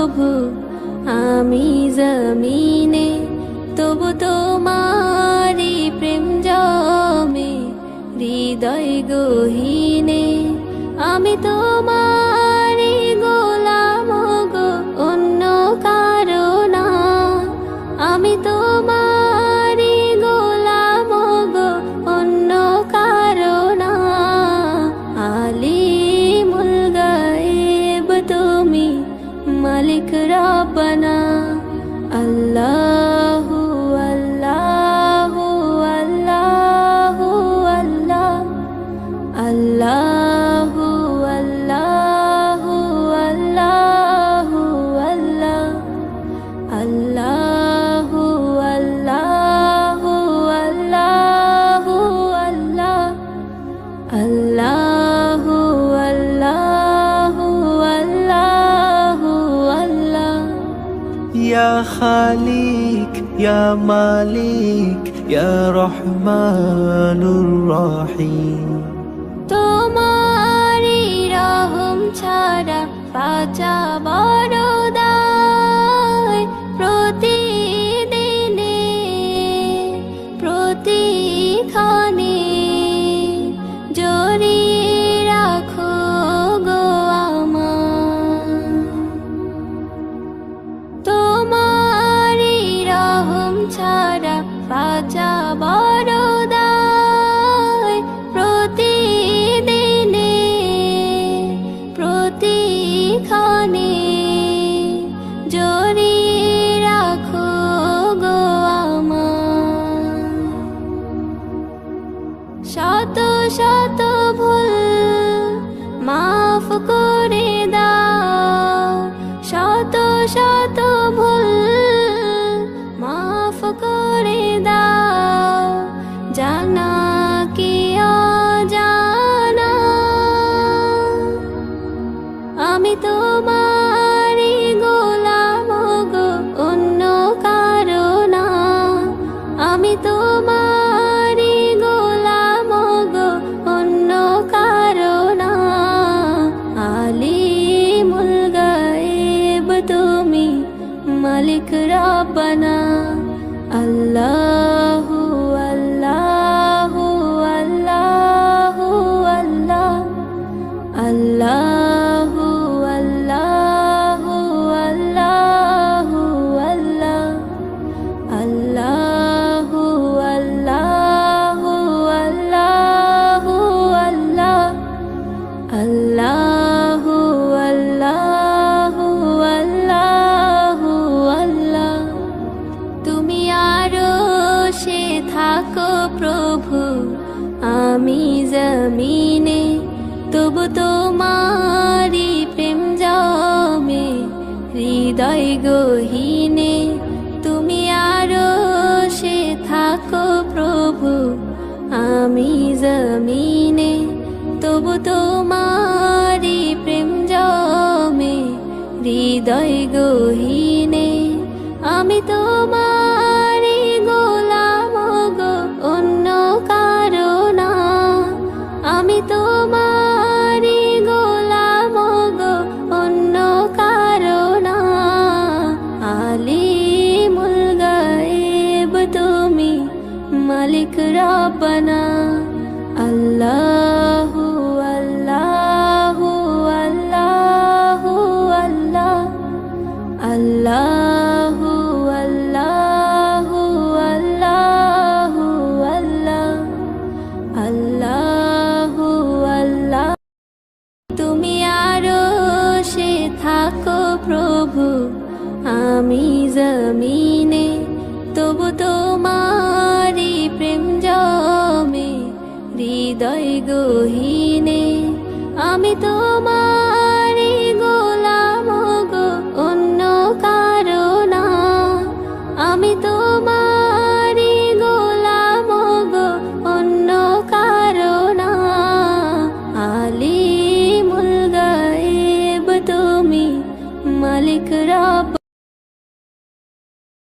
প্রভু আমি জমিনে, তবু তোমারি প্রেম জমে হৃদয় গহীনে। আমি তোমারি গোলাম গো, অন্য কারো না। আমি তোমারি গোলাম গো, অন্য কারো না। আলিমুল গায়েব তুমি, মালিক রব্বানা। আল্লাহু আল্লাহু আল্লাহু আল্লাহ, আল্লাহু আল্লাহু আল্লাহু আল্লাহ, আল্লাহু আল্লাহু আল্লাহু আল্লাহ, আল্লাহু আল্লাহু আল্লাহু আল্লাহ। ইয়া খালিক ইয়া মালিক ইয়া রহমানুর রহিম। তোমারি রহম ছাড়া বাঁচা বড় দায়। প্রতিদিনে প্রতিক্ষণে জড়িয়ে রাখো গো আমায়। তোমারি রহম ছাড়া বাঁচা বড় দায়। প্রতিদিনে প্রতিক্ষণে জড়িয়ে রাখো গো আমায়। শত শত ভুল মাফ করে দাও, শত শত ভুল মাফ করে দাও। জানা কি অজানা আমি তোমারি গোলাম গো, অন্য কারো না। আমি তোমারি গোলাম গো, অন্য কারো না। আলিমুল গায়েব তুমি, মালিক রব্বানা। আল্লাহু আল্লাহু আল্লাহু আল্লাহ, আল্লাহু আল্লাহু আল্লাহু আল্লাহ, আল্লাহু আল্লাহু আল্লাহু আল্লাহ, আল্লাহু আল্লাহু আল্লাহু আল্লাহ। তুমি আরশে থাকো প্রভু আমি জমিনে, তবু তোমারি প্রেম জমে হৃদয় গহীনে। তুমি আরশে থাকো প্রভু আমি জমিনে, তবু তোমারি প্রেম জমে হৃদয় গহীনে। আমি তোমারি গোলাম গো, অন্য কারো না। আমি তোমারি গোলাম গো, অন্য কারো না। আলিমুল গায়েব তুমি, মালিক রব্বানা। আল্লাহু আল্লাহু আল্লাহু আল্লাহ, আল্লাহু আল্লাহু আল্লাহু আল্লাহ, আল্লাহু আল্লাহ। তুমি আরশে থাকো প্রভু আমি জমিনে, তবু তোমারি প্রেম জমে হৃদয় গহীনে। আমি তোমার